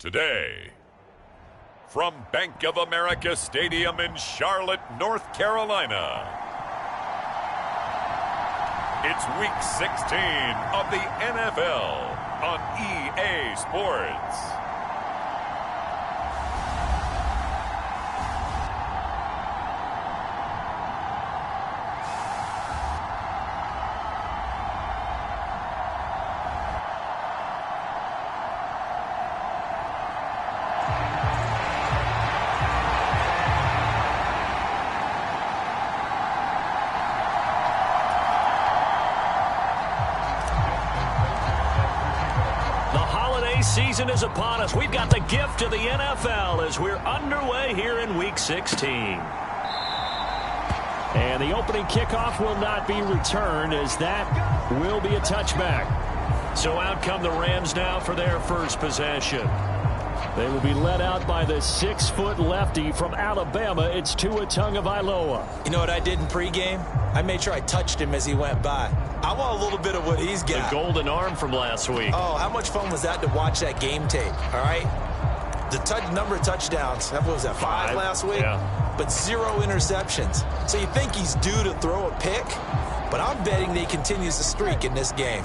Today, from Bank of America Stadium in Charlotte, North Carolina, it's Week 16 of the NFL on EA Sports. Season is upon us. We've got the gift of the NFL as we're underway here in Week 16. And the opening kickoff will not be returned, as that will be a touchback. So out come the Rams now for their first possession. They will be led out by the 6-foot lefty from Alabama. It's Tua Tagovailoa. You know what I did in pregame? I made sure I touched him as he went by. I want a little bit of what he's got. The golden arm from last week. Oh, how much fun was that to watch that game tape, all right? The number of touchdowns, what was that, 5 last week? Yeah. But 0 interceptions. So you think he's due to throw a pick? But I'm betting that he continues the streak in this game.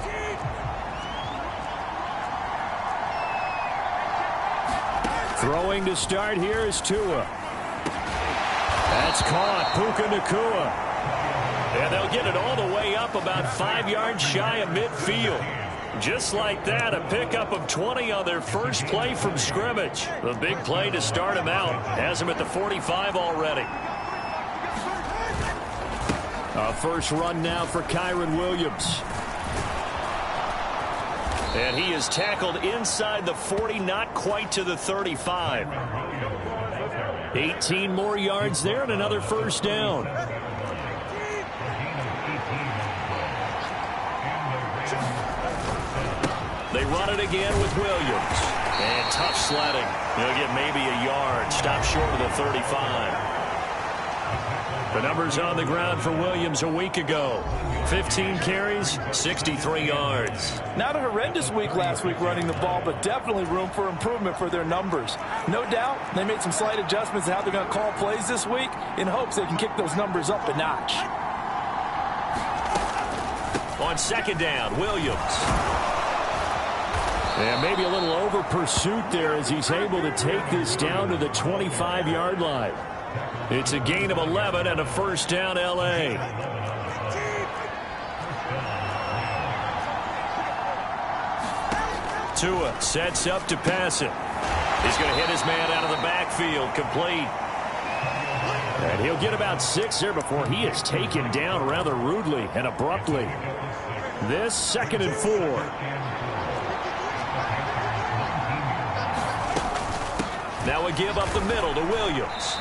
Throwing to start here is Tua. That's caught. Puka Nacua. And they'll get it all the way up about 5 yards shy of midfield. Just like that, a pickup of 20 on their first play from scrimmage. The big play to start him out. Has him at the 45 already. A first run now for Kyren Williams. And he is tackled inside the 40, not quite to the 35. 18 more yards there and another first down. They run it again with Williams. And tough sledding. He'll get maybe a yard. Stop short of the 35. The numbers on the ground for Williams a week ago. 15 carries, 63 yards. Not a horrendous week last week running the ball, but definitely room for improvement for their numbers. No doubt they made some slight adjustments in how they're going to call plays this week in hopes they can kick those numbers up a notch. On second down, Williams. And maybe a little over pursuit there as he's able to take this down to the 25-yard line. It's a gain of 11 and a first down, L.A. Tua sets up to pass it. He's going to hit his man out of the backfield, complete. And he'll get about 6 there before he is taken down rather rudely and abruptly. This 2nd and 4. Now a give up the middle to Williams.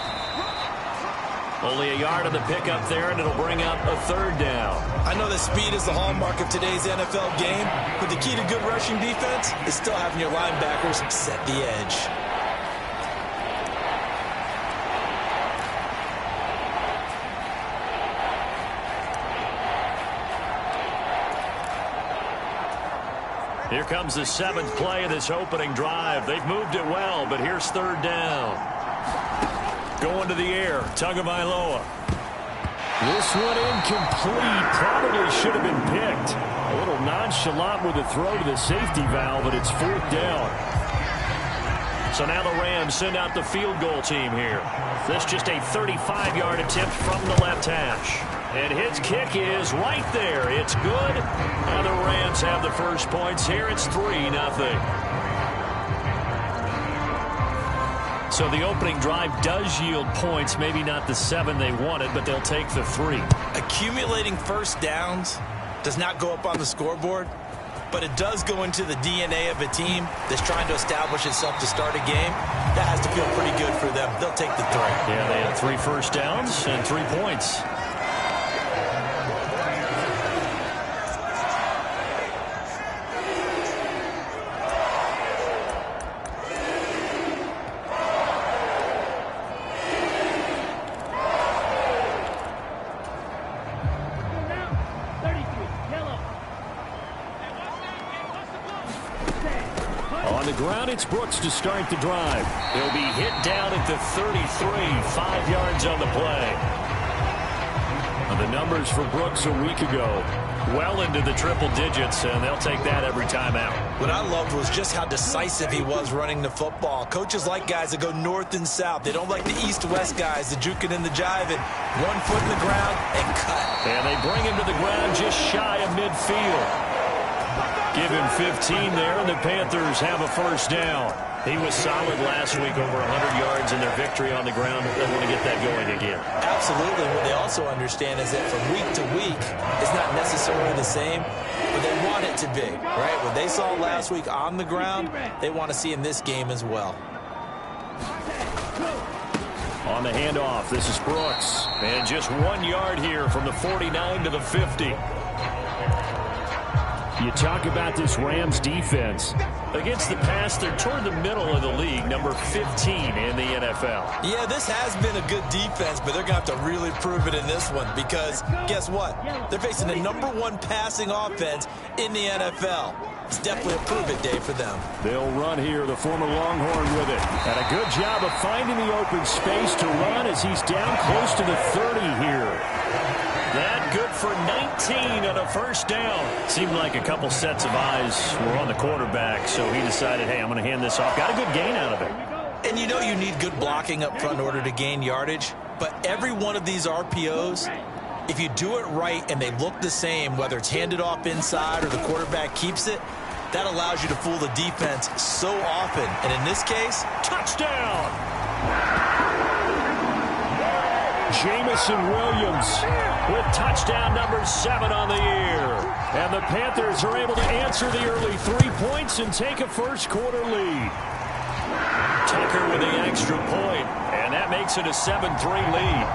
Only a yard on the pickup there, and it'll bring up a third down. I know that speed is the hallmark of today's NFL game, but the key to good rushing defense is still having your linebackers set the edge. Here comes the 7th play of this opening drive. They've moved it well, but here's third down. Going to the air, Tagovailoa. This one incomplete. Probably should have been picked. A little nonchalant with the throw to the safety valve, but it's 4th down. So now the Rams send out the field goal team here. This just a 35-yard attempt from the left hash. And his kick is right there. It's good. And the Rams have the first points here. It's 3-0. So the opening drive does yield points. Maybe not the 7 they wanted, but they'll take the 3. Accumulating first downs does not go up on the scoreboard, but it does go into the DNA of a team that's trying to establish itself to start a game. That has to feel pretty good for them. They'll take the 3. Yeah, they had 3 first downs and 3 points. ground. It's Brooks to start the drive. He'll be hit down at the 33, 5 yards on the play. The numbers for Brooks a week ago, well into the triple digits, and they'll take that every time out. What I loved was just how decisive he was running the football. Coaches like guys that go north and south. They don't like the east-west guys, the juking and the jiving. 1 foot in the ground and cut. And they bring him to the ground just shy of midfield. Give him 15 there, and the Panthers have a first down. He was solid last week, over 100 yards in their victory on the ground. They want to get that going again. Absolutely. What they also understand is that from week to week, it's not necessarily the same, but they want it to be, right? What they saw last week on the ground, they want to see in this game as well. On the handoff, this is Brooks. And just 1 yard here from the 49 to the 50. You talk about this Rams defense. Against the pass, they're toward the middle of the league, number 15 in the NFL. Yeah, this has been a good defense, but they're going to have to really prove it in this one because guess what? They're facing the #1 passing offense in the NFL. It's definitely a prove-it day for them. They'll run here, the former Longhorn with it. And a good job of finding the open space to run as he's down close to the 30 here. That good for 19 on a first down. Seemed like a couple sets of eyes were on the quarterback, so he decided, hey, I'm going to hand this off. Got a good gain out of it. And you know you need good blocking up front in order to gain yardage, but every one of these RPOs, if you do it right and they look the same, whether it's handed off inside or the quarterback keeps it, that allows you to fool the defense so often. And in this case, touchdown! Jamison Williams with touchdown number 7 on the year. And the Panthers are able to answer the early 3 points and take a first-quarter lead. Tucker with the extra point, and that makes it a 7-3 lead.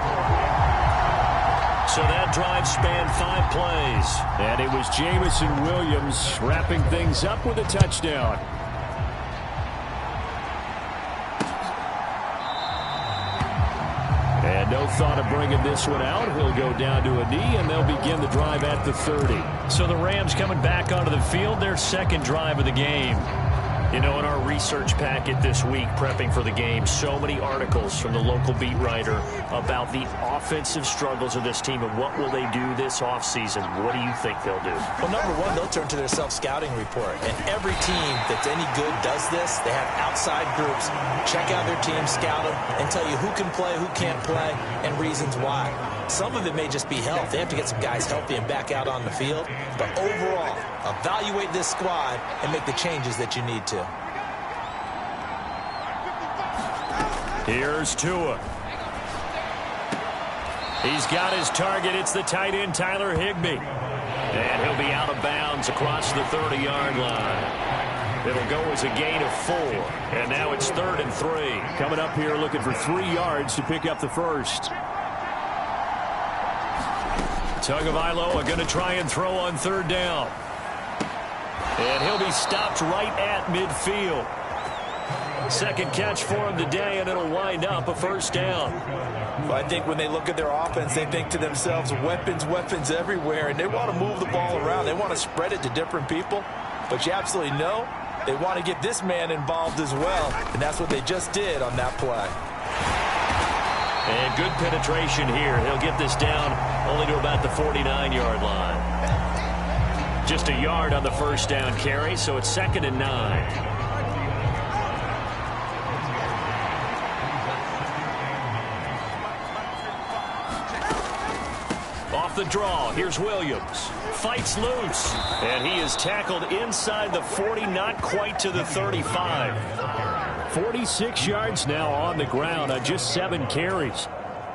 So that drive spanned 5 plays. And it was Jamison Williams wrapping things up with a touchdown. And no thought of bringing this one out. He'll go down to a knee, and they'll begin the drive at the 30. So the Rams coming back onto the field, their second drive of the game. You know, in our research packet this week, prepping for the game, so many articles from the local beat writer about the offensive struggles of this team and what will they do this offseason. What do you think they'll do? Well, number one, they'll turn to their self-scouting report. And every team that's any good does this. They have outside groups. Check out their team, scout them, and tell you who can play, who can't play, and reasons why. Some of it may just be health. They have to get some guys healthy and back out on the field. But overall, evaluate this squad and make the changes that you need to. Here's Tua. He's got his target. It's the tight end, Tyler Higbee. And he'll be out of bounds across the 30-yard line. It'll go as a gain of 4. And now it's 3rd and 3. Coming up here looking for 3 yards to pick up the first. Tagovailoa going to try and throw on 3rd down. And he'll be stopped right at midfield. Second catch for him today, and it'll wind up a first down. Well, I think when they look at their offense, they think to themselves, weapons, weapons everywhere, and they want to move the ball around. They want to spread it to different people, but you absolutely know they want to get this man involved as well, and that's what they just did on that play. And good penetration here. He'll get this down only to about the 49-yard line. Just a yard on the first down carry, so it's 2nd and 9. The draw. Here's Williams. Fights loose. And he is tackled inside the 40, not quite to the 35. 46 yards now on the ground on just 7 carries.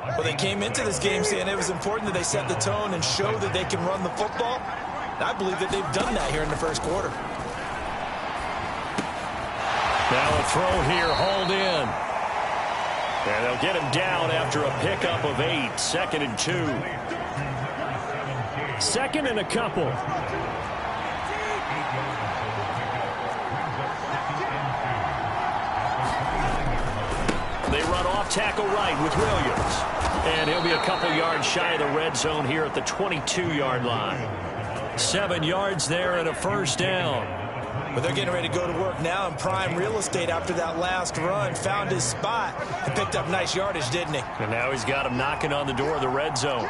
Well, they came into this game saying it was important that they set the tone and show that they can run the football. And I believe that they've done that here in the first quarter. Now a throw here, hauled in. And they'll get him down after a pickup of 8. 2nd and 2. 2nd and a couple. They run off tackle right with Williams. And he'll be a couple yards shy of the red zone here at the 22-yard line. 7 yards there and a first down. But they're getting ready to go to work now in prime real estate after that last run. Found his spot and picked up nice yardage, didn't he? And now he's got him knocking on the door of the red zone.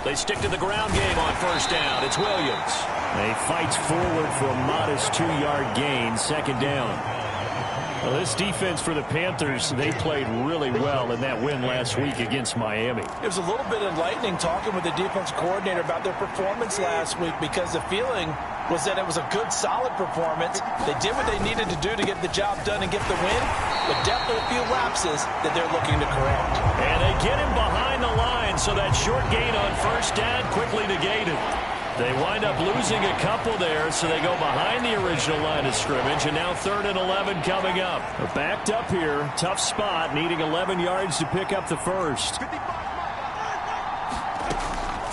They stick to the ground game on first down. It's Williams. They fight forward for a modest 2-yard gain, second down. Well, this defense for the Panthers, they played really well in that win last week against Miami. It was a little bit enlightening talking with the defense coordinator about their performance last week, because the feeling was that it was a good, solid performance. They did what they needed to do to get the job done and get the win, but definitely a few lapses that they're looking to correct. And they get him behind the line, so that short gain on first down quickly negated. They wind up losing a couple there, so they go behind the original line of scrimmage, and now 3rd and 11 coming up. They're backed up here, tough spot, needing 11 yards to pick up the first.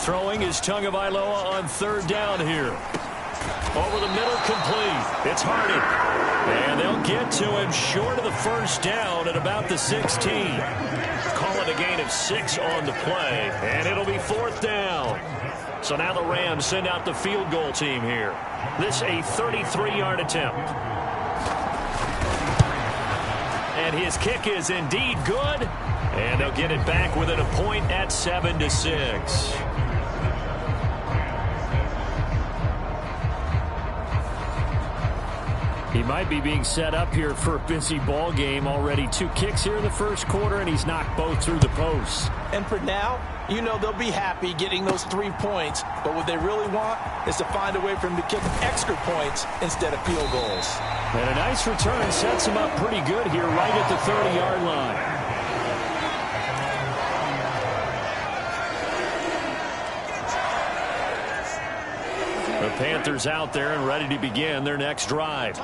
Throwing is Tagovailoa on 3rd down here. Over the middle, complete. It's Hardy. And they'll get to him short of the first down at about the 16. Call it a gain of 6 on the play, and it'll be 4th down. So now the Rams send out the field goal team here. This a 33-yard attempt. And his kick is indeed good. And they'll get it back within a point at 7-6. He might be being set up here for a busy ball game. Already 2 kicks here in the first quarter, and he's knocked both through the posts. And for now, you know they'll be happy getting those 3 points, but what they really want is to find a way for him to kick extra points instead of field goals. And a nice return sets him up pretty good here right at the 30-yard line. The Panthers out there and ready to begin their next drive.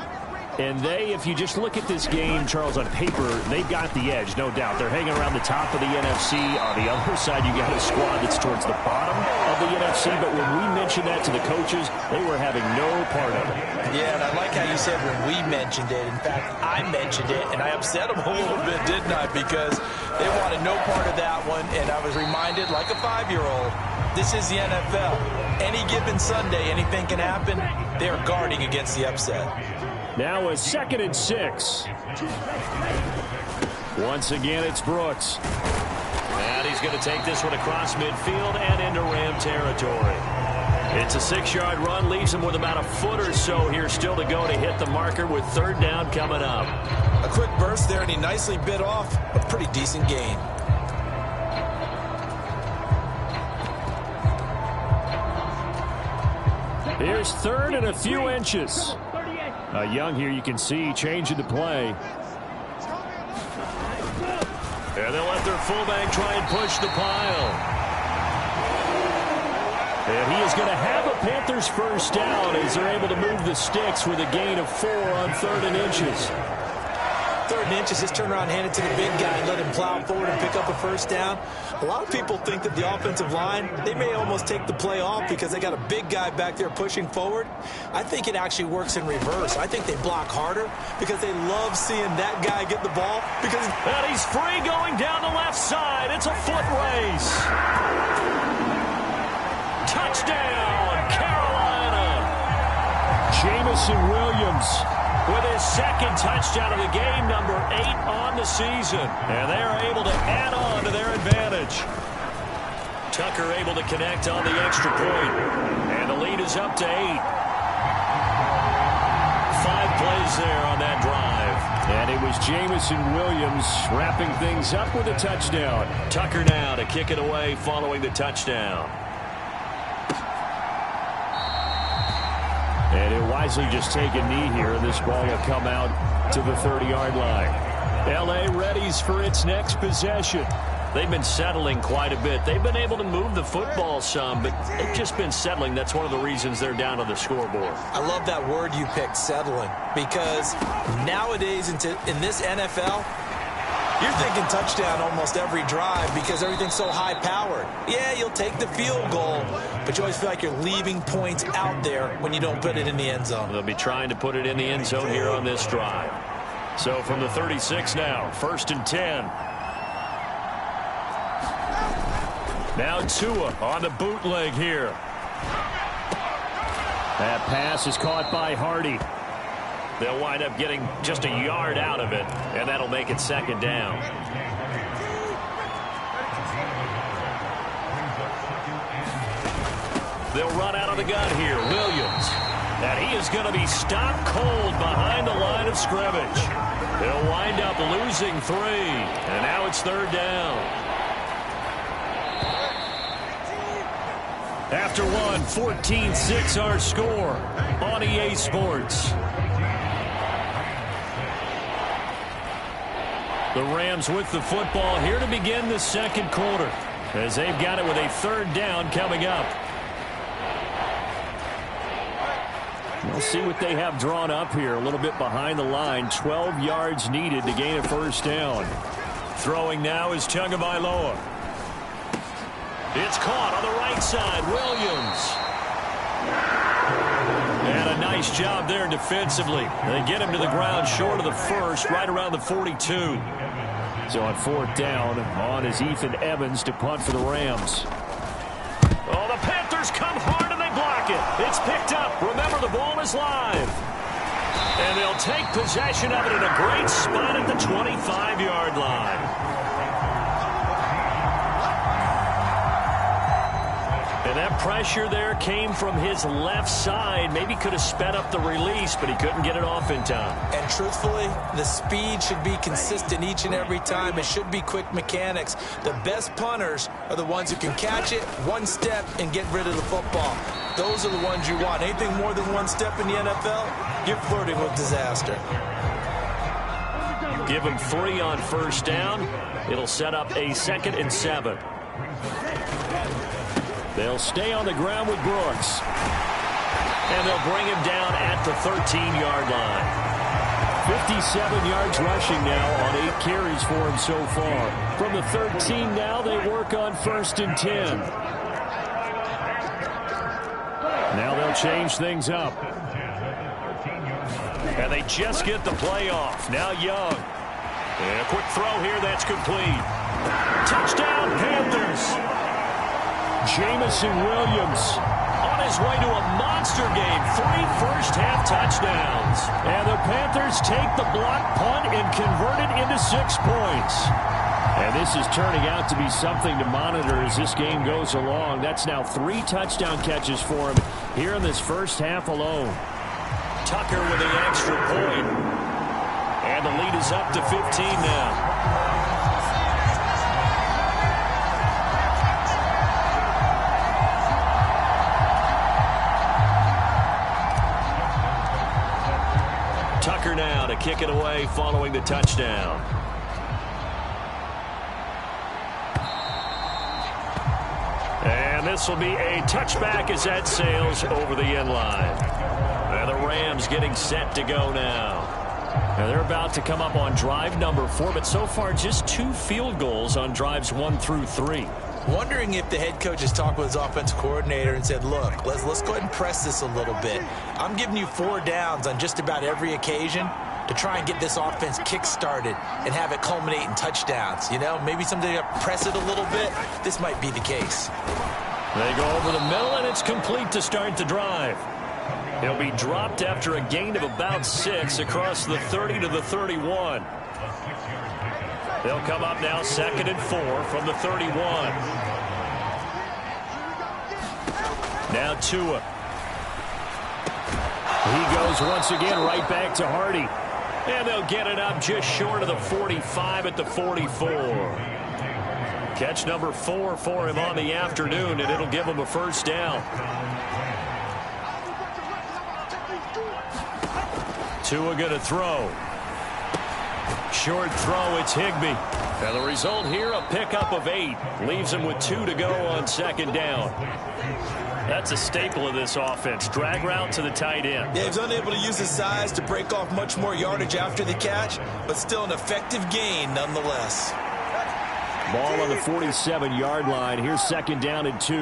And they, if you just look at this game, Charles, on paper, they've got the edge, no doubt. They're hanging around the top of the NFC. On the other side, you got a squad that's towards the bottom of the NFC. But when we mentioned that to the coaches, they were having no part of it. Yeah, and I like how you said when we mentioned it. In fact, I mentioned it, and I upset them a little bit, didn't I? Because they wanted no part of that one, and I was reminded, like a 5-year-old, this is the NFL. Any given Sunday, anything can happen. They are guarding against the upset. Now a 2nd and 6. Once again, it's Brooks. And he's going to take this one across midfield and into Ram territory. It's a 6-yard run, leaves him with about a foot or so here still to go to hit the marker with 3rd down coming up. A quick burst there, and he nicely bit off a pretty decent gain. Here's 3rd and a few inches. Young here, you can see, changing the play. And they'll let their fullback try and push the pile. And he is going to have a Panthers first down as they're able to move the sticks with a gain of 4 on 3rd and inches. 3rd and inches, just turn around, hand it to the big guy, and let him plow forward and pick up a first down. A lot of people think that the offensive line, they may almost take the play off because they got a big guy back there pushing forward. I think it actually works in reverse. I think they block harder because they love seeing that guy get the ball. And he's free going down the left side. It's a foot race. Touchdown, Carolina. Jamison Williams with his 2nd touchdown of the game, number 8 on the season. And they are able to add on to their advantage. Tucker able to connect on the extra point. And the lead is up to 8. 5 plays there on that drive. And it was Jamison Williams wrapping things up with a touchdown. Tucker now to kick it away following the touchdown. And he'll wisely just take a knee here, and this ball will come out to the 30-yard line. L.A. readies for its next possession. They've been settling quite a bit. They've been able to move the football some, but they've just been settling. That's one of the reasons they're down on the scoreboard. I love that word you picked, settling, because nowadays in this NFL, you're thinking touchdown almost every drive because everything's so high-powered. Yeah, you'll take the field goal, but you always feel like you're leaving points out there when you don't put it in the end zone. They'll be trying to put it in the end zone here on this drive. So from the 36 now, 1st and 10. Now Tua on the bootleg here. That pass is caught by Hardy. They'll wind up getting just a yard out of it, and that'll make it second down. They'll run out of the gun here. Williams. And he is going to be stopped cold behind the line of scrimmage. They'll wind up losing 3. And now it's third down. After one, 14-6 our score on EA Sports. The Rams with the football here to begin the second quarter, as they've got it with a third down coming up. We'll see what they have drawn up here. A little bit behind the line. 12 yards needed to gain a first down. Throwing now is Tagovailoa. It's caught on the right side. Williams. And a nice job there defensively. They get him to the ground short of the first, right around the 42. So on fourth down, on is Ethan Evans to punt for the Rams. Oh, the Panthers come hard and they block it. It's picked up. Remember, the ball is live. And they'll take possession of it in a great spot at the 25-yard line. And that pressure there came from his left side. Maybe could have sped up the release, but he couldn't get it off in time. And truthfully, the speed should be consistent each and every time. It should be quick mechanics. The best punters are the ones who can catch it, one step, and get rid of the football. Those are the ones you want. Anything more than one step in the NFL, you're flirting with disaster. Give him 3 on first down. It'll set up a 2nd and 7. They'll stay on the ground with Brooks. And they'll bring him down at the 13-yard line. 57 yards rushing now on 8 carries for him so far. From the 13 now, they work on 1st and 10. Now they'll change things up. And they just get the play off. Now Young. And a quick throw here that's complete. Touchdown, Panthers. Jamison Williams on his way to a monster game. 3 first-half touchdowns. And the Panthers take the block punt and convert it into 6 points. And this is turning out to be something to monitor as this game goes along. That's now 3 touchdown catches for him here in this first half alone. Tucker with the extra point. And the lead is up to 15 now. Tucker now to kick it away following the touchdown. And this will be a touchback as that sails over the end line. And the Rams getting set to go now. And they're about to come up on drive number 4, but so far just 2 field goals on drives 1 through 3. Wondering if the head coach has talked with his offensive coordinator and said, look, let's go ahead and press this a little bit. I'm giving you 4 downs on just about every occasion to try and get this offense kick-started and have it culminate in touchdowns. You know, maybe someday press it a little bit. This might be the case. They go over the middle, and it's complete to start the drive. He'll be dropped after a gain of about 6 across the 30 to the 31. They'll come up now 2nd and 4 from the 31. Now Tua. He goes once again right back to Hardy. And they'll get it up just short of the 45 at the 44. Catch number 4 for him on the afternoon, and it'll give him a first down. Tua going to throw. Short throw, it's Higbee. And the result here, a pickup of 8. Leaves him with 2 to go on 2nd down. That's a staple of this offense. Drag route to the tight end. Yeah, he's unable to use his size to break off much more yardage after the catch, but still an effective gain nonetheless. Ball on the 47-yard line. Here's 2nd down and 2.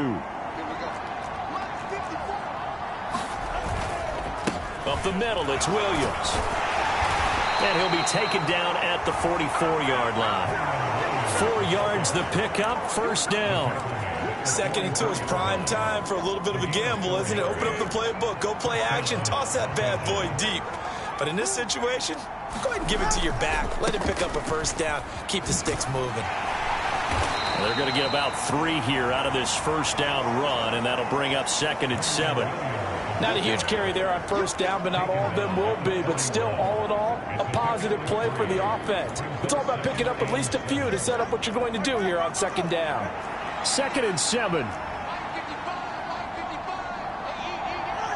Up the middle, it's Williams. And he'll be taken down at the 44-yard line. 4 yards the pickup, first down. Second and 2 is prime time for a little bit of a gamble, isn't it? Open up the playbook, go play action, toss that bad boy deep. But in this situation, go ahead and give it to your back. Let him pick up a first down. Keep the sticks moving. They're going to get about 3 here out of this first down run, and that'll bring up 2nd and 7. Not a huge carry there on first down, but not all of them will be. But still, all in all, a positive play for the offense. It's all about picking up at least a few to set up what you're going to do here on 2nd down. 2nd and 7.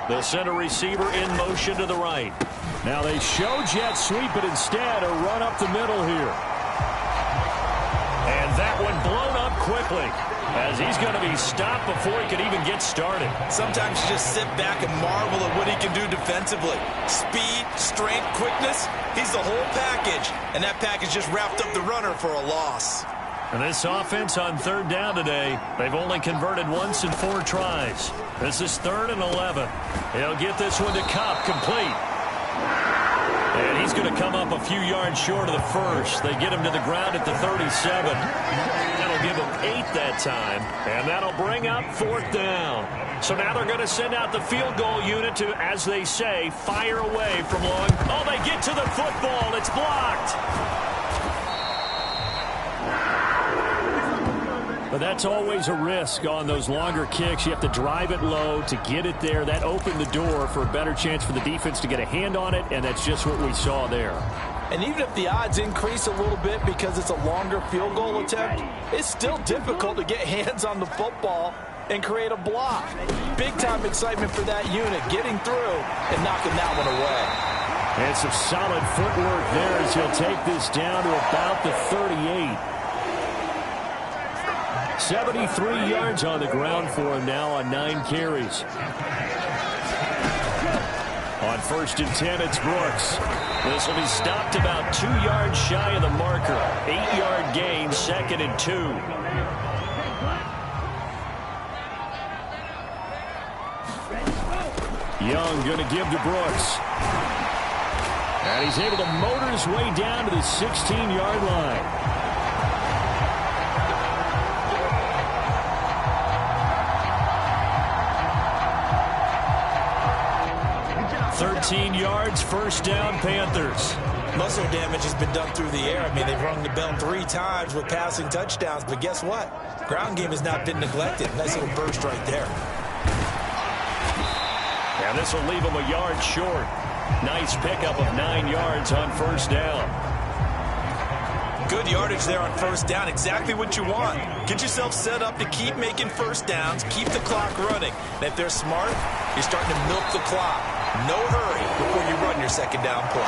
The center receiver in motion to the right. Now they show jet sweep, but instead a run up the middle here. And that one blown up quickly, as he's going to be stopped before he can even get started. Sometimes you just sit back and marvel at what he can do defensively. Speed, strength, quickness, he's the whole package. And that package just wrapped up the runner for a loss. And this offense on 3rd down today, they've only converted once in 4 tries. This is 3rd and 11. He'll get this one to Cup, complete. And he's going to come up a few yards short of the first. They get him to the ground at the 37. That'll give him 8 that time, and that'll bring up 4th down. So now they're going to send out the field goal unit to, as they say, fire away from long. Oh, they get to the football. It's blocked. But that's always a risk on those longer kicks. You have to drive it low to get it there. That opened the door for a better chance for the defense to get a hand on it, and that's just what we saw there. And even if the odds increase a little bit because it's a longer field goal attempt, it's still difficult to get hands on the football and create a block. Big-time excitement for that unit, getting through and knocking that one away. And some solid footwork there as he'll take this down to about the 38. 73 yards on the ground for him now on 9 carries. On 1st and 10, it's Brooks. This will be stopped about 2 yards shy of the marker. 8-yard gain, 2nd and 2. Young going to give to Brooks. And he's able to motor his way down to the 16-yard line. 13 yards, first down, Panthers. Muscle damage has been done through the air. I mean, they've rung the bell 3 times with passing touchdowns, but guess what? Ground game has not been neglected. Nice little burst right there. And this will leave him a yard short. Nice pickup of 9 yards on first down. Good yardage there on first down. Exactly what you want. Get yourself set up to keep making first downs, keep the clock running. And if they're smart, you're starting to milk the clock. No hurry before you run your second down play.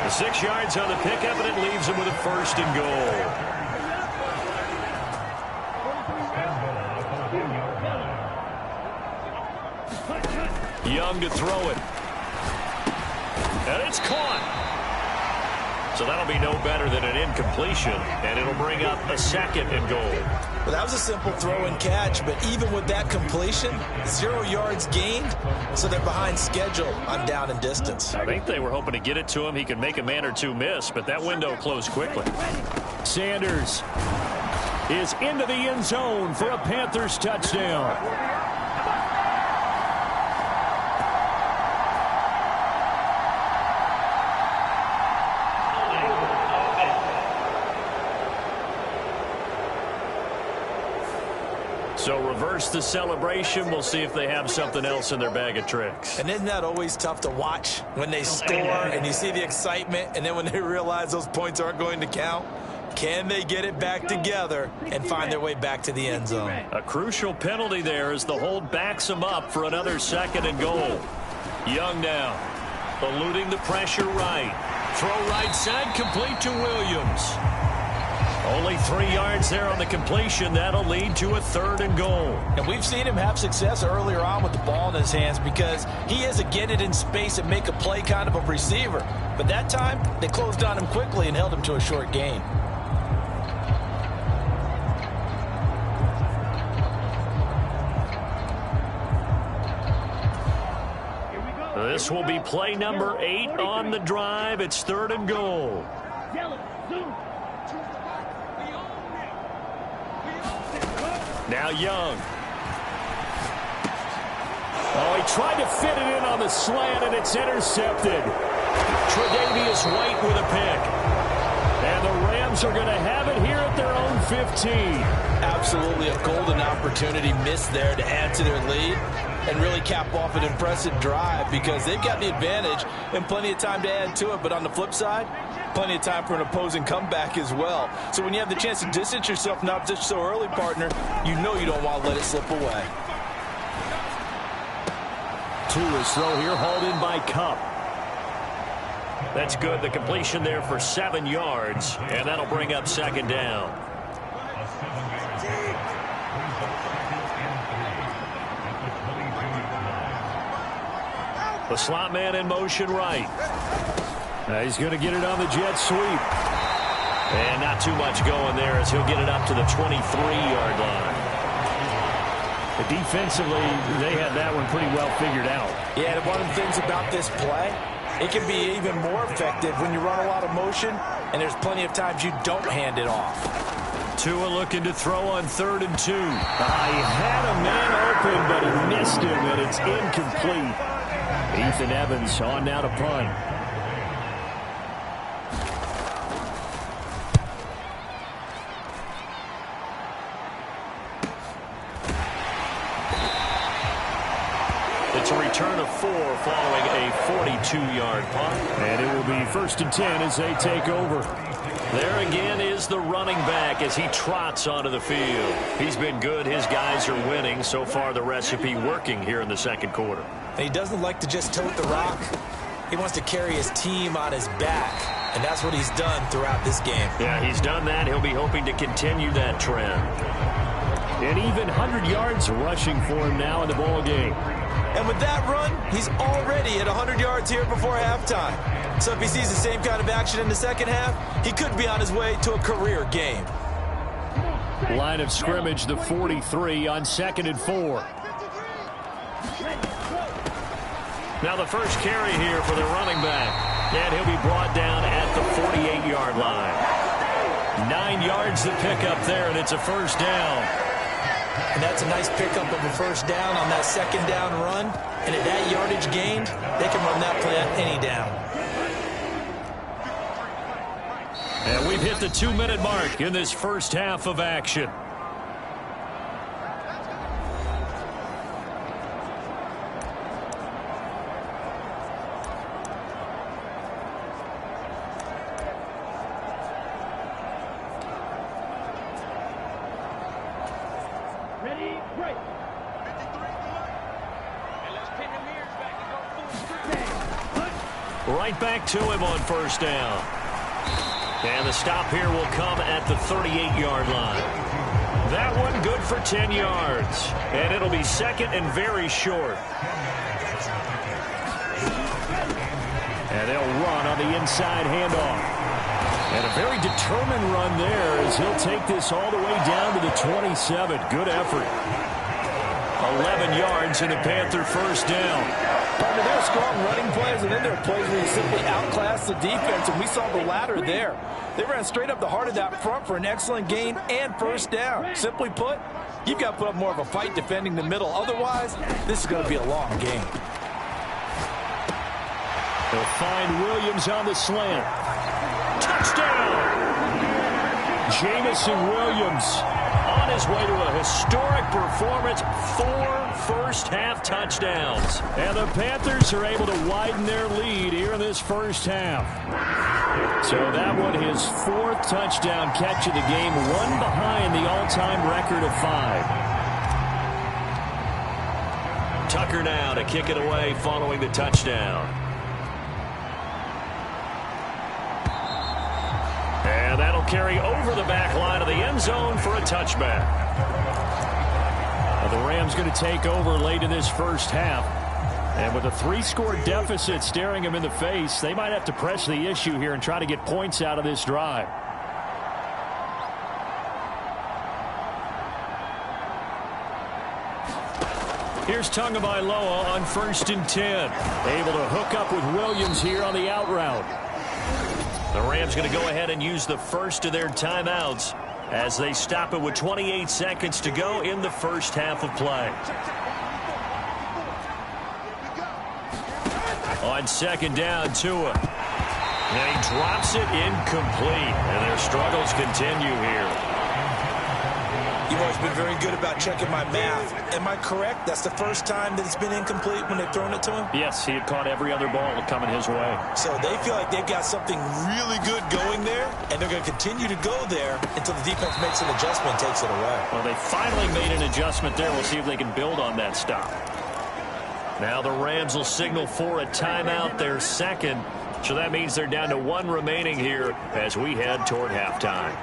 The 6 yards on the pickup, and it leaves him with a first and goal. Young to throw it. And it's caught. So that'll be no better than an incompletion, and it'll bring up a 2nd and goal. Well, that was a simple throw and catch, but even with that completion, 0 yards gained, so they're behind schedule on down and distance. I think they were hoping to get it to him. He could make a man or two miss, but that window closed quickly. Sanders is into the end zone for a Panthers touchdown. So reverse the celebration. We'll see if they have something else in their bag of tricks. And isn't that always tough to watch when they score and you see the excitement, and then when they realize those points aren't going to count? Can they get it back together and find their way back to the end zone? A crucial penalty there as the hold backs them up for another 2nd and goal. Young now, eluding the pressure right. Throw right side, complete to Williams. Only 3 yards there on the completion. That'll lead to a 3rd and goal. And we've seen him have success earlier on with the ball in his hands because he is a get it in space and make a play kind of a receiver. But that time, they closed on him quickly and held him to a short gain. This will be play number 8 on the drive. It's 3rd and goal. Now Young. Oh, he tried to fit it in on the slant, and it's intercepted. Tre'Davious White with a pick. And the Rams are going to have it here at their own 15. Absolutely a golden opportunity missed there to add to their lead and really cap off an impressive drive because they've got the advantage and plenty of time to add to it. But on the flip side, plenty of time for an opposing comeback as well. So when you have the chance to distance yourself from the opposition so early, partner, you know you don't want to let it slip away. Tua's throw here hauled in by Cup. That's good. The completion there for 7 yards, and that'll bring up second down. The slot man in motion right. He's going to get it on the jet sweep. And not too much going there as he'll get it up to the 23-yard line. Defensively, they had that one pretty well figured out. Yeah, and one of the things about this play, it can be even more effective when you run a lot of motion, and there's plenty of times you don't hand it off. Tua looking to throw on 3rd and 2. He had a man open, but he missed him, and it's incomplete. Ethan Evans on now to punt. It's a return of 4 following a 42-yard punt. And it will be 1st and 10 as they take over. There again is the running back as he trots onto the field. He's been good. His guys are winning. So far, the recipe working here in the second quarter. And he doesn't like to just tote the rock. He wants to carry his team on his back. And that's what he's done throughout this game. Yeah, he's done that. He'll be hoping to continue that trend. And even 100 yards rushing for him now in the ball game. And with that run, he's already at 100 yards here before halftime. So if he sees the same kind of action in the second half, he could be on his way to a career game. Line of scrimmage, the 43 on 2nd and 4. Now the first carry here for the running back. And he'll be brought down at the 48-yard line. 9 yards to pick up there, and it's a first down. And that's a nice pickup of a first down on that second down run. And at that yardage gained, they can run that play on any down. And we've hit the 2-minute mark in this first half of action. Right back to him on first down. And the stop here will come at the 38-yard line. That one good for 10 yards. And it'll be second and very short. And they'll run on the inside handoff. And a very determined run there as he'll take this all the way down to the 27. Good effort. 11 yards and a Panther first down. Partner, there are strong running plays, and then there are plays where you simply outclass the defense, and we saw the latter there. They ran straight up the heart of that front for an excellent gain and first down. Simply put, you've got to put up more of a fight defending the middle. Otherwise, this is going to be a long game. They'll find Williams on the slant. Touchdown! Jamison Williams on his way to a historic performance. 4 first-half touchdowns. And the Panthers are able to widen their lead here in this first half. So that one, his 4th touchdown catch of the game, one behind the all-time record of 5. Tucker now to kick it away following the touchdown. And that'll carry over the back line of the end zone for a touchback. Now the Rams going to take over late in this first half. And with a 3-score deficit staring them in the face, they might have to press the issue here and try to get points out of this drive. Here's Tagovailoa on 1st and 10. Able to hook up with Williams here on the out route. The Rams going to go ahead and use the first of their timeouts. as they stop it with 28 seconds to go in the first half of play. On second down, Tua. And he drops it incomplete. And their struggles continue here. You've always been very good about checking my math. Am I correct? That's the first time that it's been incomplete when they've thrown it to him? Yes, he had caught every other ball coming his way. So they feel like they've got something really good going there, and they're going to continue to go there until the defense makes an adjustment and takes it away. Well, they finally made an adjustment there. We'll see if they can build on that stop. Now the Rams will signal for a timeout, their second. So that means they're down to one remaining here as we head toward halftime.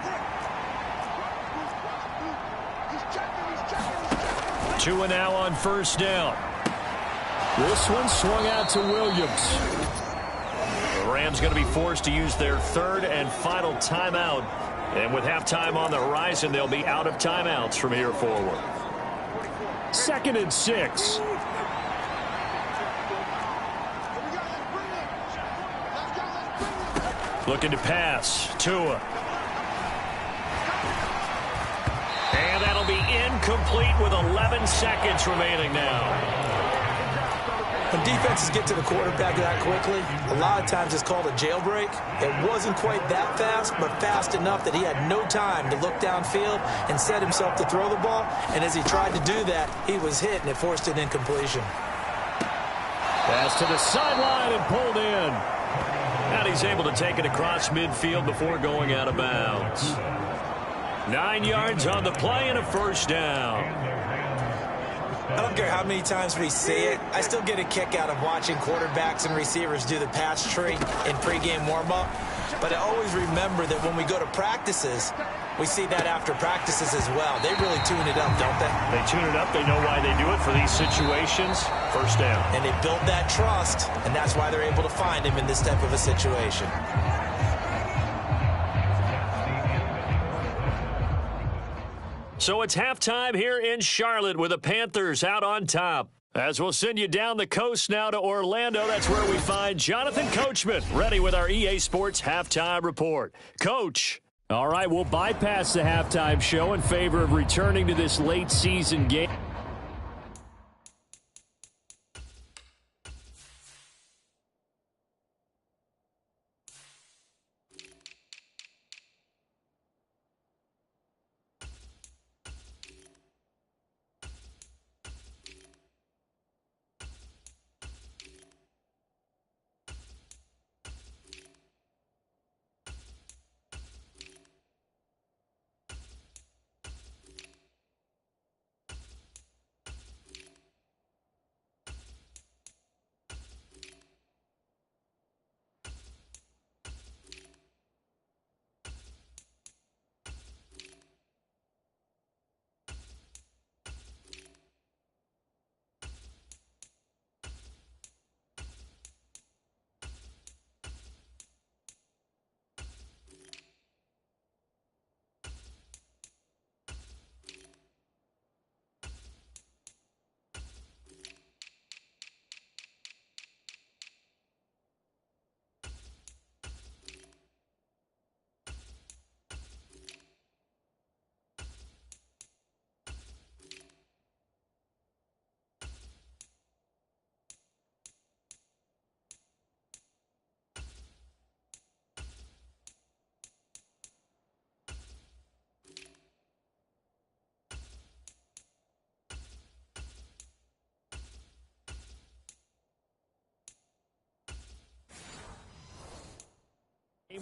Tua now on first down. This one swung out to Williams. The Rams going to be forced to use their third and final timeout. And with halftime on the horizon, they'll be out of timeouts from here forward. 2nd and 6. Looking to pass. Tua. And that'll be incomplete with 11 seconds remaining now. When defenses get to the quarterback that quickly, a lot of times it's called a jailbreak. It wasn't quite that fast, but fast enough that he had no time to look downfield and set himself to throw the ball. And as he tried to do that, he was hit, and it forced an incompletion. Pass to the sideline and pulled in. And he's able to take it across midfield before going out of bounds. 9 yards on the play and a first down. I don't care how many times we see it. I still get a kick out of watching quarterbacks and receivers do the pass tree in pregame warm-up. But I always remember that when we go to practices, we see that after practices as well. They really tune it up, don't they? They tune it up. They know why they do it for these situations. First down. And they build that trust, and that's why they're able to find him in this type of a situation. So it's halftime here in Charlotte with the Panthers out on top. As we'll send you down the coast now to Orlando, that's where we find Jonathan Coachman ready with our EA Sports Halftime Report. Coach. All right, we'll bypass the halftime show in favor of returning to this late season game.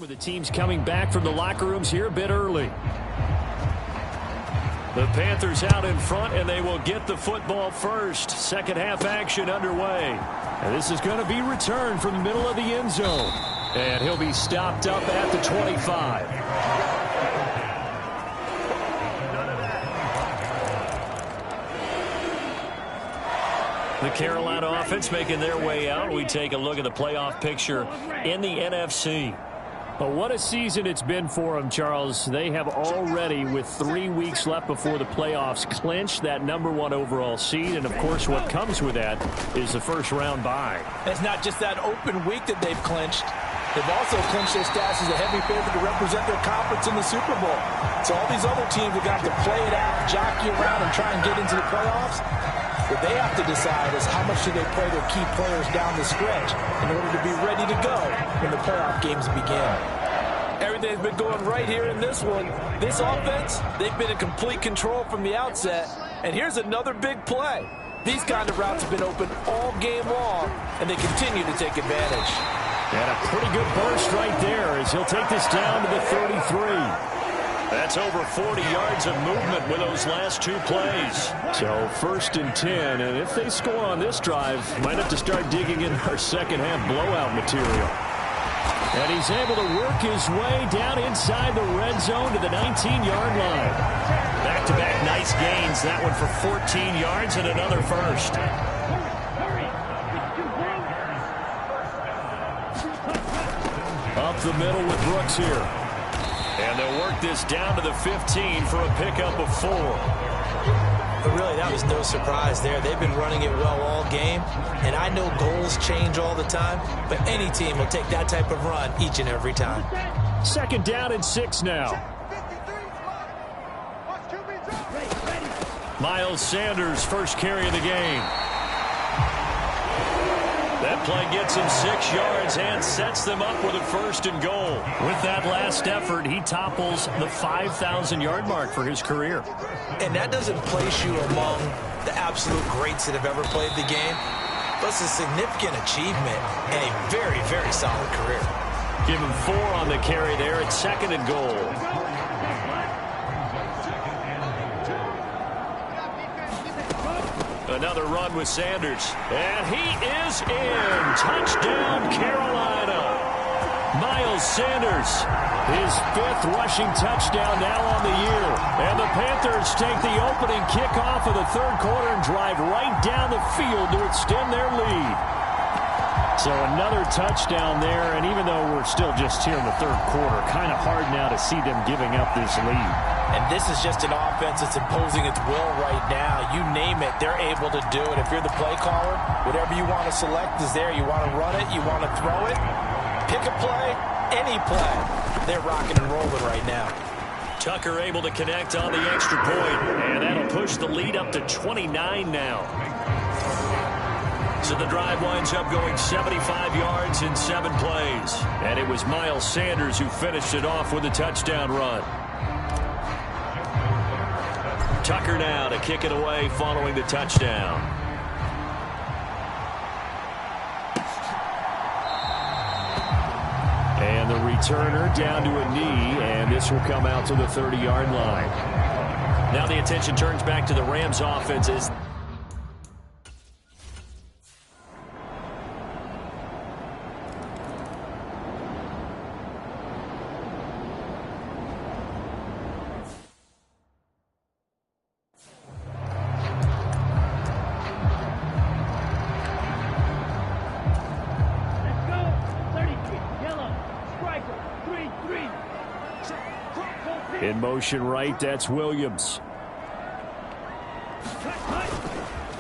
With the teams coming back from the locker rooms here a bit early. The Panthers out in front, and they will get the football first. Second half action underway. And this is going to be returned from the middle of the end zone. And he'll be stopped up at the 25. The Carolina offense making their way out. We take a look at the playoff picture in the NFC. But what a season it's been for them, Charles. They have already, with 3 weeks left before the playoffs, clinched that #1 overall seed. And, of course, what comes with that is the first-round bye. It's not just that open week that they've clinched. They've also clinched their status as a heavy favorite to represent their conference in the Super Bowl. So all these other teams are going to have to play it out, jockey around, and try and get into the playoffs. What they have to decide is how much do they play their key players down the stretch in order to be ready to go when the playoff games begin. Everything's been going right here in this one. This offense, they've been in complete control from the outset. And here's another big play. These kind of routes have been open all game long, and they continue to take advantage. And a pretty good burst right there as he'll take this down to the 33. That's over 40 yards of movement with those last two plays. So 1st and 10, and if they score on this drive, might have to start digging in our second half blowout material. And he's able to work his way down inside the red zone to the 19-yard line. Back-to-back nice gains. That one for 14 yards and another first. Up the middle with Brooks here. And they'll work this down to the 15 for a pickup of 4. But really, that was no surprise there. They've been running it well all game. And I know goals change all the time, but any team will take that type of run each and every time. 2nd down and 6 now. Miles Sanders, first carry of the game. That play gets him 6 yards and sets them up with a 1st and goal. With that last effort, he topples the 5,000-yard mark for his career. And that doesn't place you among the absolute greats that have ever played the game. But it's a significant achievement and a very, very solid career. Give him 4 on the carry there. It's 2nd and goal. Another run with Sanders. And he is in. Touchdown, Carolina. Miles Sanders, his 5th rushing touchdown now on the year. And the Panthers take the opening kickoff of the 3rd quarter and drive right down the field to extend their lead. So another touchdown there, and even though we're still just here in the 3rd quarter, kind of hard now to see them giving up this lead. And this is just an offense that's imposing its will right now. You name it, they're able to do it. If you're the play caller, whatever you want to select is there. You want to run it, you want to throw it, pick a play, any play. They're rocking and rolling right now. Tucker able to connect on the extra point, and that'll push the lead up to 29 now. So the drive winds up going 75 yards in 7 plays. And it was Miles Sanders who finished it off with a touchdown run. Tucker now to kick it away following the touchdown. And the returner down to a knee, and this will come out to the 30-yard line. Now the attention turns back to the Rams offenses. In motion right, that's Williams.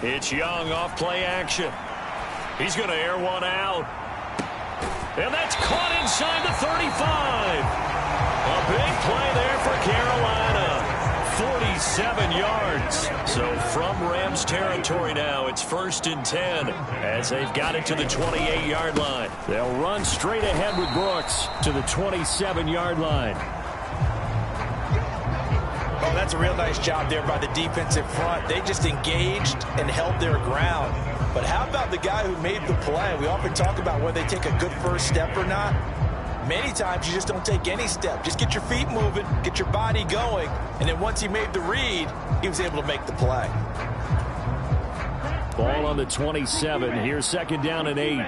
It's Young off play action. He's going to air one out. And that's caught inside the 35. A big play there for Carolina. 47 yards. So from Rams territory now, it's 1st and 10 as they've got it to the 28-yard line. They'll run straight ahead with Brooks to the 27-yard line. Oh, that's a real nice job there by the defensive front. They just engaged and held their ground. But how about the guy who made the play? We often talk about whether they take a good first step or not. Many times you just don't take any step. Just get your feet moving, get your body going, and then once he made the read, he was able to make the play. Ball on the 27. Here's 2nd down and 8.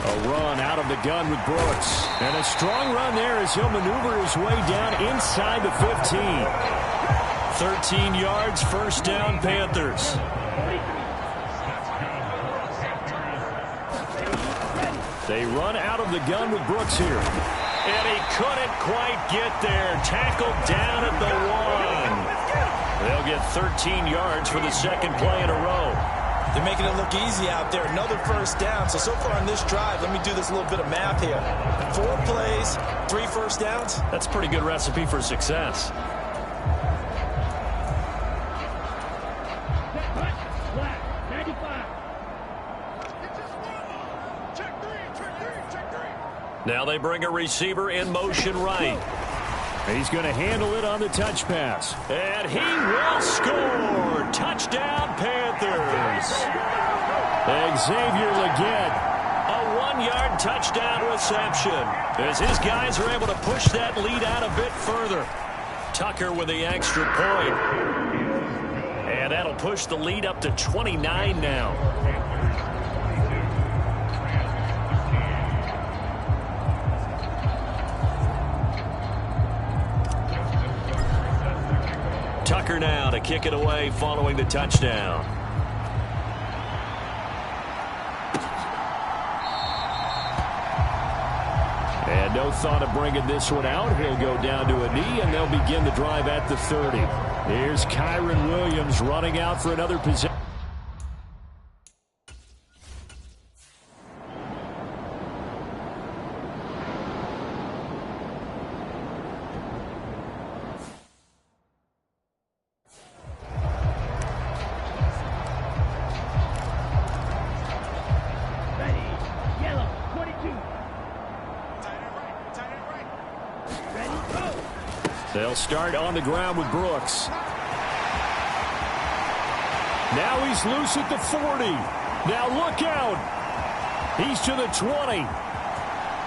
A run out of the gun with Brooks. And a strong run there as he'll maneuver his way down inside the 15. 13 yards, 1st down, Panthers. They run out of the gun with Brooks here. And he couldn't quite get there. Tackled down at the 1. They'll get 13 yards for the 2nd play in a row. They're making it look easy out there. Another first down. So far on this drive, let me do this little bit of math here. 4 plays, 3 first downs. That's a pretty good recipe for success. Now they bring a receiver in motion right. He's going to handle it on the touch pass. And he will score. Touchdown, Panthers. Xavier Legette. A 1-yard touchdown reception as his guys are able to push that lead out a bit further. Tucker with the extra point. And that'll push the lead up to 29 now. Tucker now to kick it away following the touchdown. And no thought of bringing this one out. He'll go down to a knee, and they'll begin the drive at the 30. Here's Kyron Williams running out for another possession. They'll start on the ground with Brooks. Now he's loose at the 40. Now look out. He's to the 20.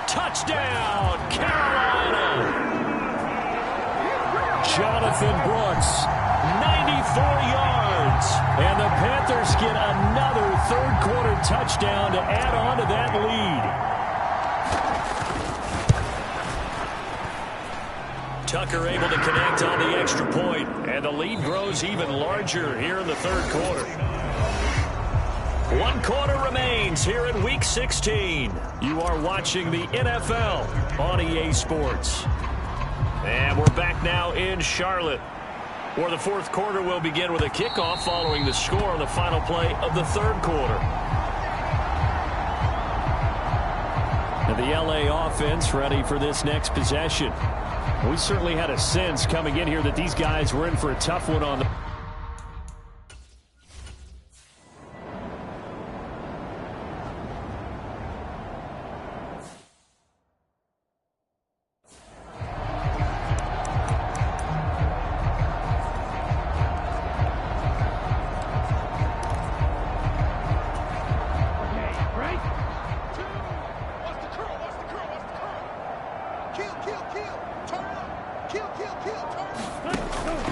Touchdown, Carolina. Jonathan Brooks, 94 yards. and the Panthers get another third-quarter touchdown to add on to that lead. Tucker able to connect on the extra point, and the lead grows even larger here in the third quarter. 1 quarter remains here in Week 16. You are watching the NFL on EA Sports. And we're back now in Charlotte, where the fourth quarter will begin with a kickoff following the score on the final play of the third quarter. And the LA offense ready for this next possession. We certainly had a sense coming in here that these guys were in for a tough one on the...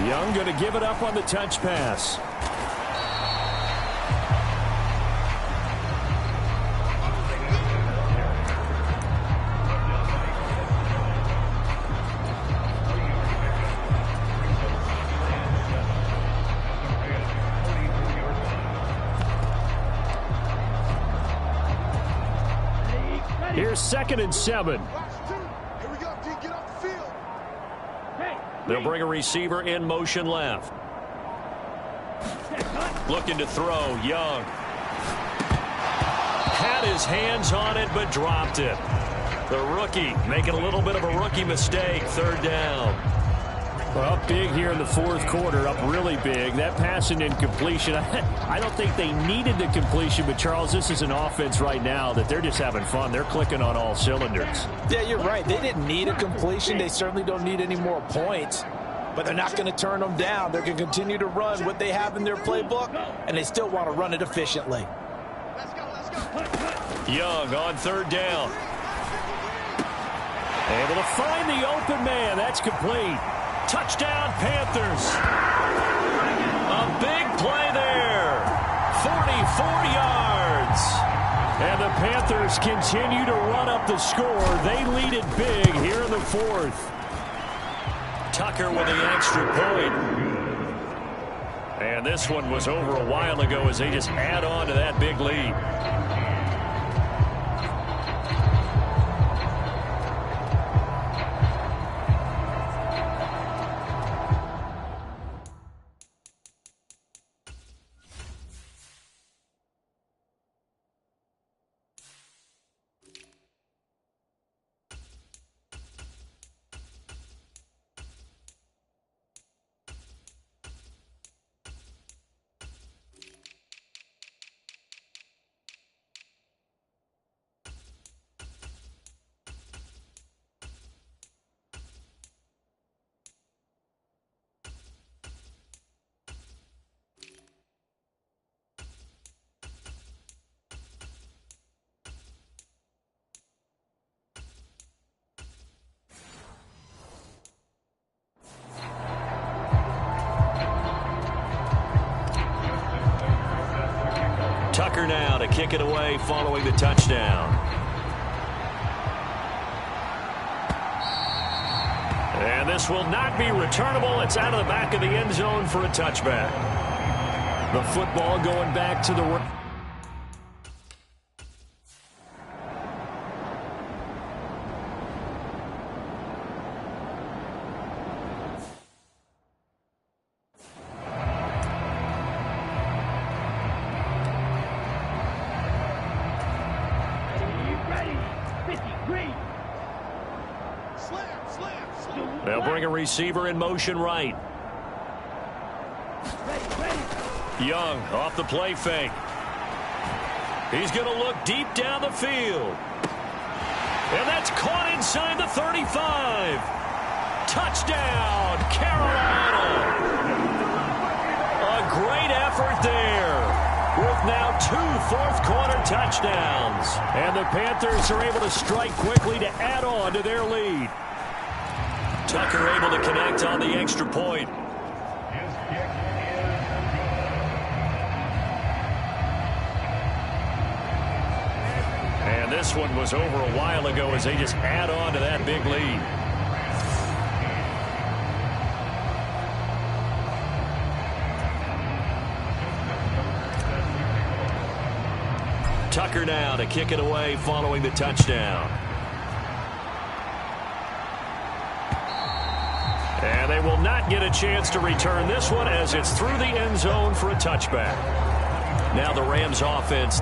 Young going to give it up on the touch pass. Here's 2nd and 7. They'll bring a receiver in motion left. Looking to throw, Young. Had his hands on it, but dropped it. The rookie making a little bit of a rookie mistake, 3rd down. Well, up big here in the fourth quarter, up really big. That pass and incompletion, I don't think they needed the completion, but Charles, this is an offense right now that they're just having fun. They're clicking on all cylinders. Yeah, you're right. They didn't need a completion. They certainly don't need any more points, but they're not going to turn them down. They're going to continue to run what they have in their playbook, and they still want to run it efficiently. Young on 3rd down. Able to find the open man. That's complete. Touchdown, Panthers. A big play there. 44 yards. And the Panthers continue to run up the score. They lead it big here in the fourth. Tucker with the extra point. And this one was over a while ago as they just add on to that big lead. Tucker now to kick it away following the touchdown. And this will not be returnable. It's out of the back of the end zone for a touchback. The football going back to the... They'll bring a receiver in motion right. Young off the play fake. He's going to look deep down the field. And that's caught inside the 35. Touchdown, Carolina. A great effort there with now 2 fourth-quarter touchdowns. And the Panthers are able to strike quickly to add on to their lead. Tucker able to connect on the extra point. And this one was over a while ago as they just add on to that big lead. Tucker now to kick it away following the touchdown. And they will not get a chance to return this one as it's through the end zone for a touchback. Now the Rams offense.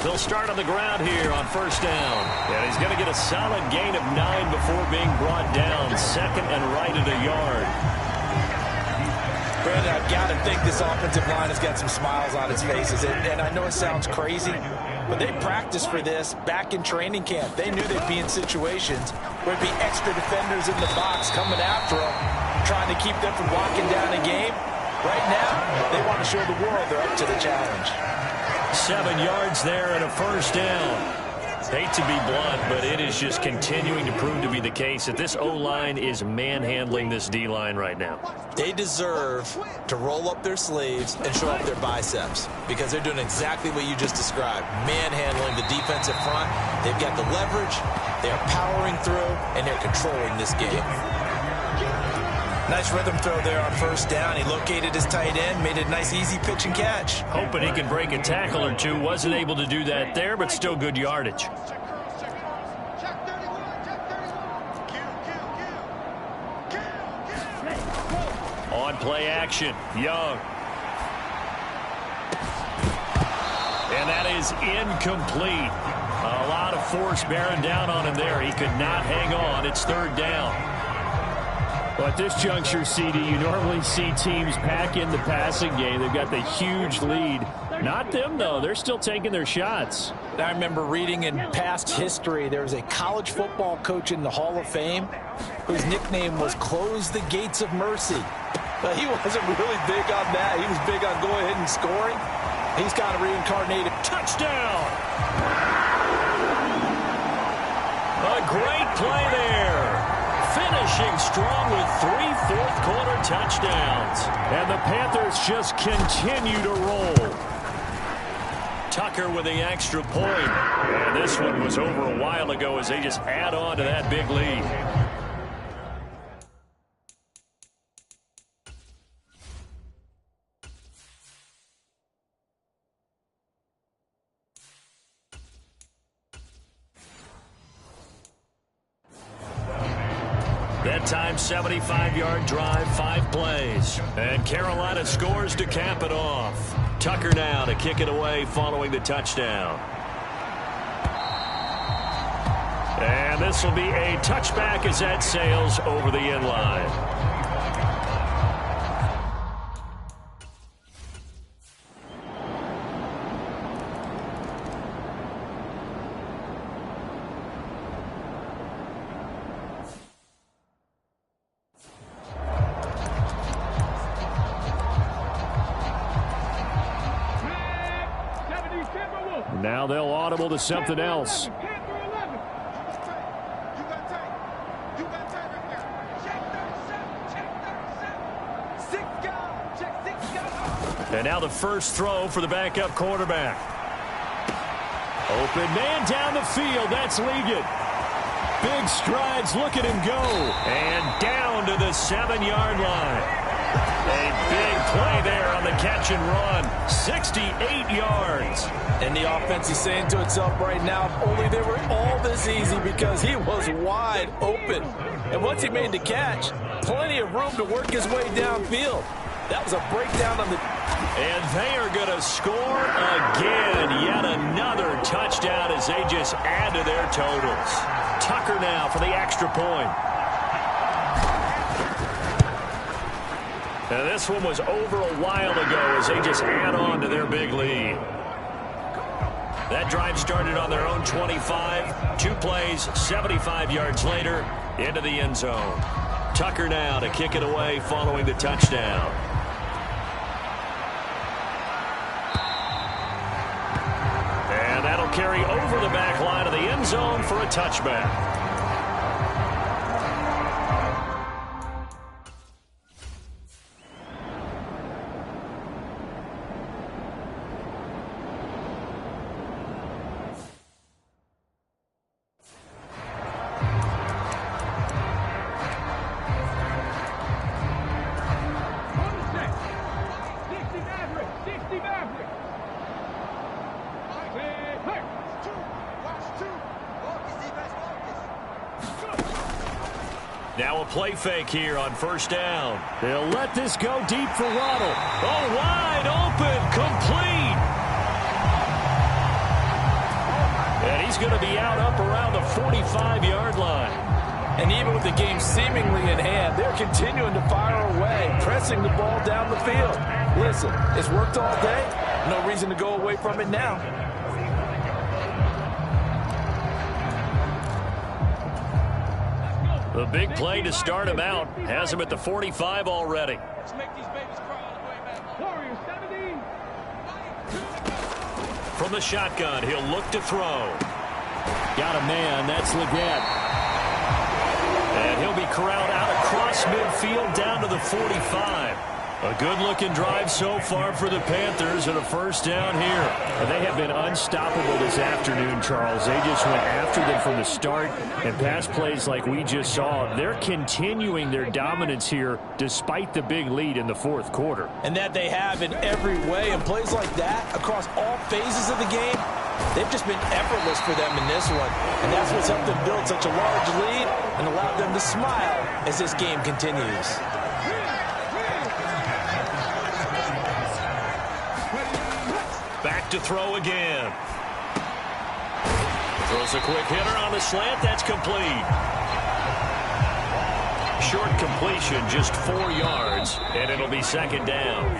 They'll start on the ground here on first down. And he's going to get a solid gain of 9 before being brought down. Second and right at a yard. Brandon, I've got to think this offensive line has got some smiles on its faces. And I know it sounds crazy, but they practiced for this back in training camp. They knew they'd be in situations where there'd be extra defenders in the box coming after them, trying to keep them from locking down a game. Right now, they want to show the world they're up to the challenge. 7 yards there and a first down. Hate to be blunt, but it is just continuing to prove to be the case that this O-line is manhandling this D-line right now. They deserve to roll up their sleeves and show up their biceps because they're doing exactly what you just described, manhandling the defensive front. They've got the leverage, they're powering through, and they're controlling this game. Nice rhythm throw there on first down. He located his tight end, made it a nice, easy pitch and catch. Hoping he can break a tackle or two. Wasn't able to do that there, but still good yardage. On play action, Young. And that is incomplete. A lot of force bearing down on him there. He could not hang on. It's third down. Well, at this juncture, CD, you normally see teams pack in the passing game. They've got the huge lead. Not them, though. They're still taking their shots. I remember reading in past history, there was a college football coach in the Hall of Fame whose nickname was Close the Gates of Mercy. But he wasn't really big on that. He was big on go ahead and scoring. He's kind of reincarnated. Touchdown! A great play there. Finishing strong with 3 fourth-quarter touchdowns. And the Panthers just continue to roll. Tucker with the extra point. And this one was over a while ago as they just add on to that big lead. That time, 75-yard drive, 5 plays. And Carolina scores to cap it off. Tucker now to kick it away following the touchdown. And this will be a touchback as that sails over the end line. now they'll audible to something else. And now the first throw for the backup quarterback. Open man down the field. That's Ligon. Big strides. Look at him go. And down to the 7-yard line. A big play there on the catch and run. 68 yards. And the offense is saying to itself right now, if only they were all this easy, because he was wide open. And once he made the catch, plenty of room to work his way downfield. That was a breakdown on the... And they are going to score again. Yet another touchdown as they just add to their totals. Tucker now for the extra point. And this one was over a while ago as they just add on to their big lead. That drive started on their own 25. 2 plays, 75 yards later, into the end zone. Tucker now to kick it away following the touchdown. And that'll carry over the back line of the end zone for a touchback. Now a play fake here on first down. They'll let this go deep for Waddle. Oh, wide open, complete. And he's going to be out up around the 45-yard line. And even with the game seemingly in hand, they're continuing to fire away, pressing the ball down the field. Listen, it's worked all day. No reason to go away from it now. The big play to start him out has him at the 45 already. Let's make these babies cry all the way back. Warriors 17. From the shotgun, he'll look to throw. Got a man. That's Leggett. And he'll be corralled out across midfield down to the 45. A good-looking drive so far for the Panthers and a first down here. And they have been unstoppable this afternoon, Charles. They just went after them from the start, and pass plays like we just saw. They're continuing their dominance here despite the big lead in the fourth quarter. And that they have in every way. And plays like that across all phases of the game, they've just been effortless for them in this one. And that's what's helped them build such a large lead and allowed them to smile as this game continues. Back to throw again. Throws a quick hitter on the slant. That's complete. Short completion, just 4 yards, and it'll be second down.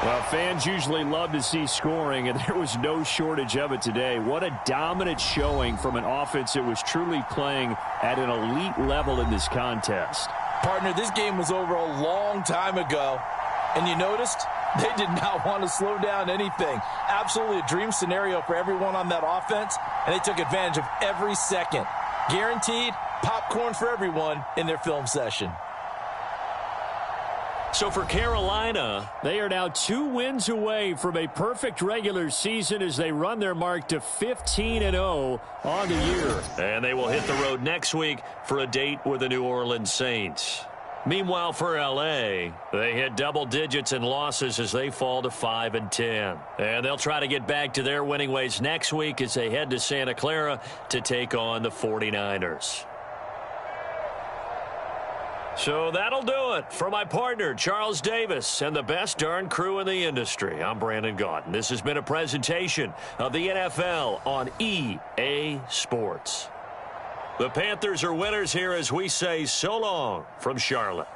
Well, fans usually love to see scoring, and there was no shortage of it today. What a dominant showing from an offense that was truly playing at an elite level in this contest. Partner, this game was over a long time ago, and you noticed they did not want to slow down anything. Absolutely a dream scenario for everyone on that offense, and they took advantage of every second. Guaranteed popcorn for everyone in their film session. So for Carolina, they are now 2 wins away from a perfect regular season as they run their mark to 15-0 on the year. And they will hit the road next week for a date with the New Orleans Saints. Meanwhile, for L.A., they hit double digits in losses as they fall to 5-10. And they'll try to get back to their winning ways next week as they head to Santa Clara to take on the 49ers. So that'll do it for my partner, Charles Davis, and the best darn crew in the industry. I'm Brandon Gaudin. This has been a presentation of the NFL on EA Sports. The Panthers are winners here as we say so long from Charlotte.